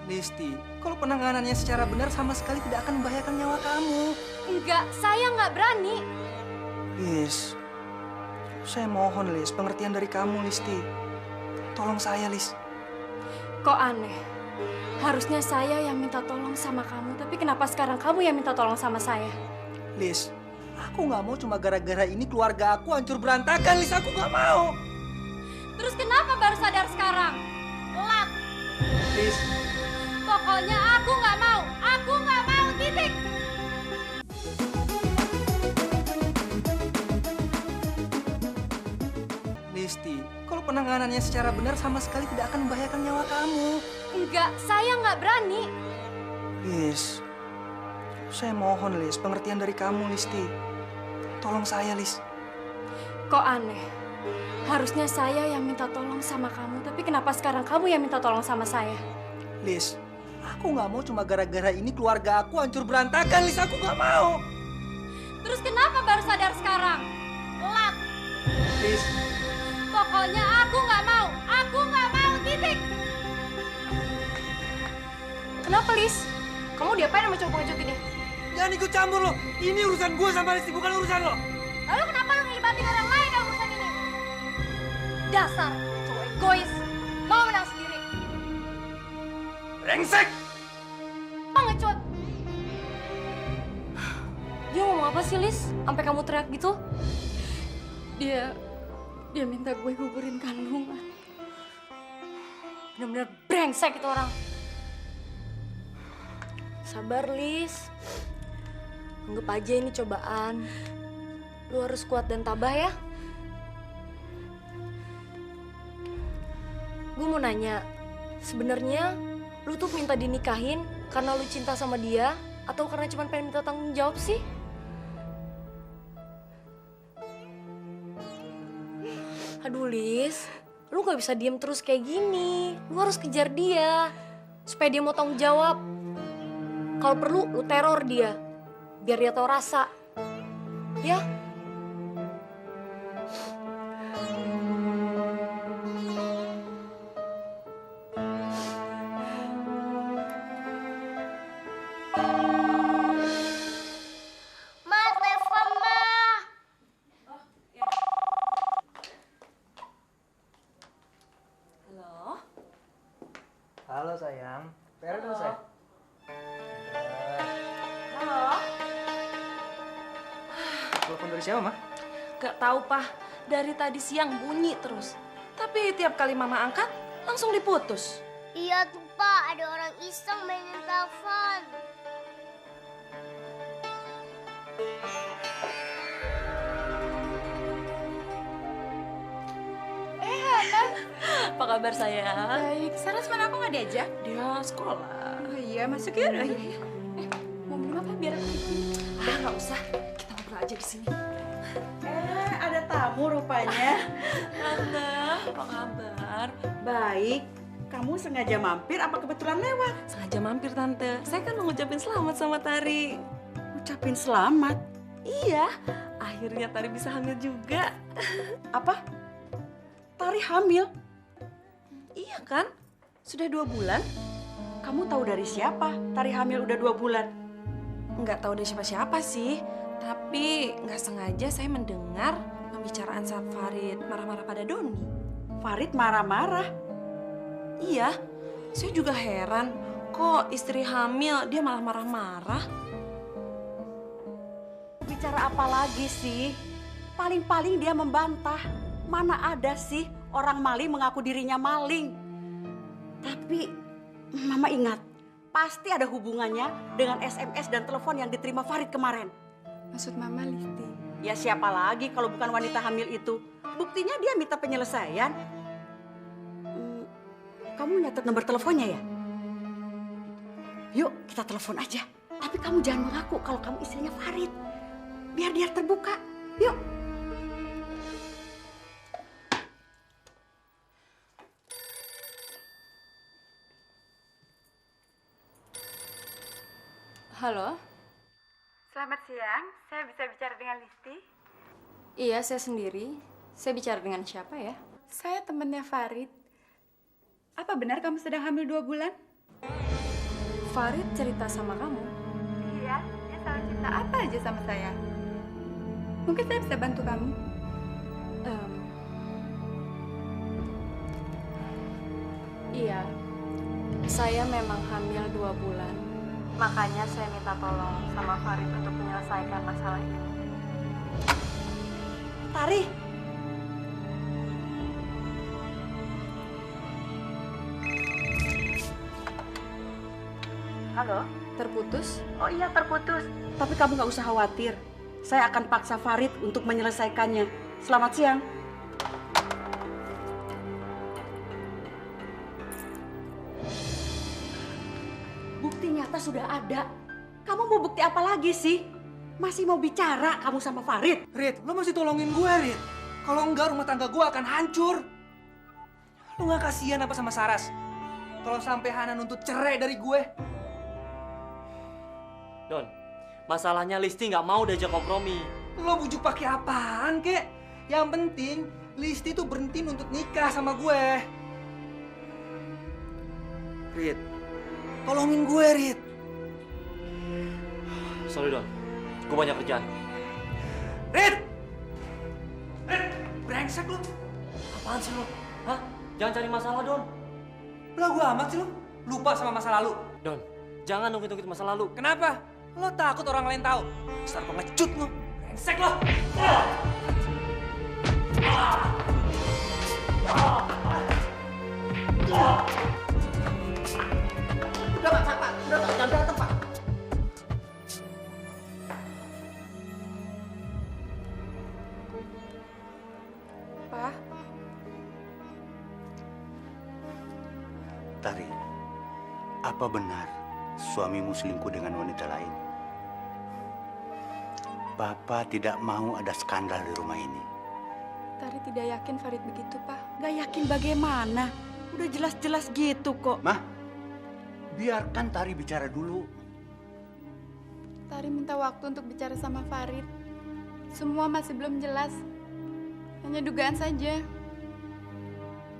Listi, kalau penanganannya secara benar sama sekali tidak akan membahayakan nyawa kamu. Enggak, saya nggak berani. Lis, saya mohon Lis, pengertian dari kamu Listi. Tolong saya Lis. Kok aneh? Harusnya saya yang minta tolong sama kamu, tapi kenapa sekarang kamu yang minta tolong sama saya? Lis, aku nggak mau cuma gara-gara ini keluarga aku hancur berantakan Lis, aku nggak mau. Terus kenapa baru sadar sekarang? Telat. Lis, Pokoknya aku nggak mau. Aku nggak mau, titik. Listi, kalau penanganannya secara benar sama sekali tidak akan membahayakan nyawa kamu. Enggak, saya nggak berani. Lis, saya mohon Lis, pengertian dari kamu Listi. Tolong saya Lis. Kok aneh? Harusnya saya yang minta tolong sama kamu, tapi kenapa sekarang kamu yang minta tolong sama saya? Lis, aku nggak mau cuma gara-gara ini keluarga aku hancur berantakan Lis, aku nggak mau. Terus kenapa baru sadar sekarang? Telat. Lis, Pokoknya aku nggak mau. Aku nggak mau, titik. Kenapa, Lis? Kamu diapain sama cowok pengecut ini? jangan ikut campur lo. Ini urusan gue sama Listi, bukan urusan lo. Lalu kenapa lu ngelibatin orang lain dalam urusan ini? Dasar cowok egois, mau menang sendiri. Brengsek! Pengecut. Dia ngomong apa sih, Lis? Sampai kamu teriak gitu? Dia minta gue gugurin kandungan. Bener-bener brengsek itu orang. Sabar, Lis. Anggap aja ini cobaan. Lu harus kuat dan tabah ya. Gue mau nanya, sebenarnya lu tuh minta dinikahin karena lu cinta sama dia atau karena cuma pengen minta tanggung jawab sih? Aduh, Lis, lu gak bisa diem terus kayak gini. Lu harus kejar dia supaya dia mau tanggung jawab. Kalau perlu, lu teror dia. Biar dia tahu rasa. Ya? Ma, telepon, Ma. Halo? Halo sayang, PR dulu say. Halo? Telepon dari siapa, Mah? Gak tahu, Pak. Dari tadi siang bunyi terus. Tapi tiap kali Mama angkat, langsung diputus. Iya tuh, Pak. Ada orang iseng mainin telepon. Apa kabar sayang? Baik, Saras mana aku nggak diajak? Dia sekolah. Oh iya, masuk ya. Oh, iya. Mau minum apa biar aku bikin? Ah, nggak usah. Kita ngobrol aja di sini. Ada tamu rupanya. Tante, apa kabar? Baik, kamu sengaja mampir apa kebetulan lewat? Sengaja mampir, Tante. Saya kan mau ngucapin selamat sama Tari. Ucapin selamat. Iya, akhirnya Tari bisa hamil juga. Apa? Tari hamil? Iya kan? Sudah 2 bulan? Kamu tahu dari siapa? Tari hamil udah 2 bulan. Nggak tahu dari siapa-siapa sih. Tapi nggak sengaja saya mendengar pembicaraan saat Farid marah-marah pada Doni. Farid marah-marah. Iya, saya juga heran. Kok istri hamil dia malah marah-marah? Bicara apa lagi sih? Paling-paling dia membantah. Mana ada sih orang maling mengaku dirinya maling. Tapi Mama ingat, pasti ada hubungannya dengan SMS dan telepon yang diterima Farid kemarin. Maksud Mama Listi? Ya siapa lagi kalau bukan wanita hamil itu? Buktinya dia minta penyelesaian. Kamu nyatet nomor teleponnya ya? Yuk kita telepon aja. Tapi kamu jangan mengaku kalau kamu istrinya Farid. Biar dia terbuka. Yuk. Halo? Selamat siang, saya bisa bicara dengan Listi? Iya, saya sendiri. Saya bicara dengan siapa ya? Saya temannya Farid. Apa benar kamu sedang hamil 2 bulan? Farid cerita sama kamu? Iya, dia selalu cerita apa aja sama saya. Mungkin saya bisa bantu kamu. Iya, saya memang hamil 2 bulan. Makanya saya minta tolong sama Farid untuk menyelesaikan masalah ini. Tari, Halo? Terputus? Oh iya, terputus. tapi kamu nggak usah khawatir. Saya akan paksa Farid untuk menyelesaikannya. Selamat siang. Bukti nyata sudah ada. Kamu mau bukti apa lagi sih? Masih mau bicara kamu sama Farid? Rit, lo masih tolongin gue, Rit. Kalau enggak, rumah tangga gue akan hancur. Lo gak kasihan apa sama Saras? Kalau sampai Hana nuntut cerai dari gue. Don, masalahnya Listi nggak mau diajak kompromi. Lo bujuk pakai apaan, kek? Yang penting, Listi tuh berhenti nuntut nikah sama gue. Rit, tolongin gue, Rit. Sorry Don, gue banyak kerjaan. Rit! Rit! Brengsek lo. Apaan sih lo? Hah? Jangan cari masalah Don. Belagu amat sih lo. Lupa sama masa lalu. Don, jangan ungkit-ungkit masa lalu. Kenapa? Lo takut orang lain tahu? Besar pengecut lo. Brengsek lo. Udah Pak. Udah Pak, jangan berantem Pak. Pak, Tari, apa benar suamimu selingkuh dengan wanita lain? Papa tidak mau ada skandal di rumah ini. Tari tidak yakin Farid begitu, Pak. Gak yakin bagaimana? Udah jelas-jelas gitu kok. Mah, biarkan Tari bicara dulu. Tari minta waktu untuk bicara sama Farid. Semua masih belum jelas. Hanya dugaan saja.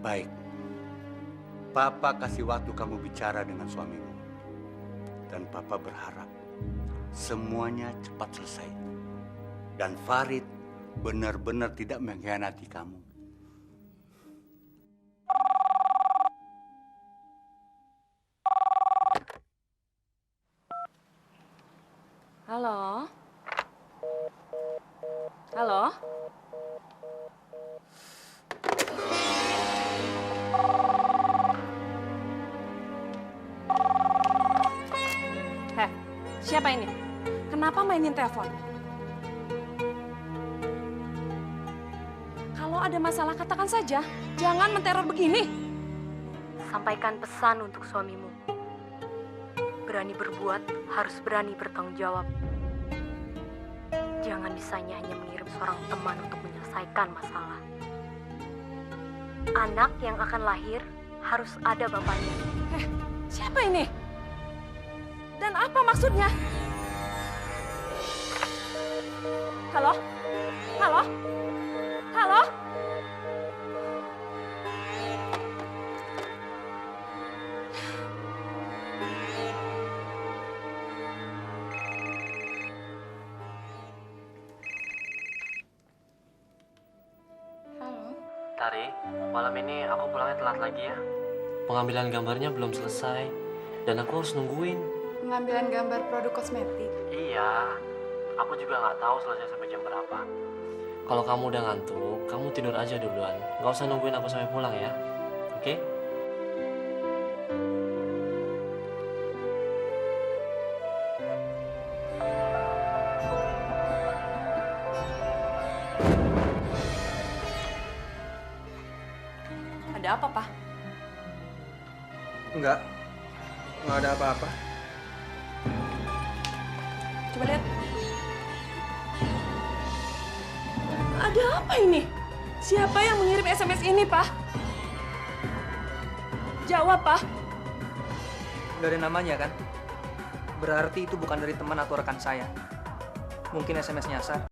Baik, Papa kasih waktu kamu bicara dengan suamimu. Dan Papa berharap semuanya cepat selesai. Dan Farid benar-benar tidak mengkhianati kamu. Halo? Halo? Heh, siapa ini? Kenapa mainin telepon? Kalau ada masalah katakan saja, jangan menteror begini. Sampaikan pesan untuk suamimu. Berani berbuat, harus berani bertanggung jawab. Jangan bisanya hanya mengirim seorang teman untuk menyelesaikan masalah. Anak yang akan lahir harus ada bapaknya. Siapa ini? Dan apa maksudnya? Halo? Halo? Halo? Halo? Tari, malam ini aku pulangnya telat lagi ya. Pengambilan gambarnya belum selesai. Dan aku harus nungguin. Pengambilan gambar produk kosmetik. Iya, aku juga nggak tahu selesai sampai jam berapa. Kalau kamu udah ngantuk, kamu tidur aja duluan. Nggak usah nungguin aku sampai pulang ya. Oke? Ada apa, Pak? Enggak ada apa-apa. Coba lihat. Ada apa ini? Siapa yang mengirim SMS ini, Pak? Jawab, Pak. Nggak ada namanya kan? Berarti itu bukan dari teman atau rekan saya. Mungkin SMS nyasar.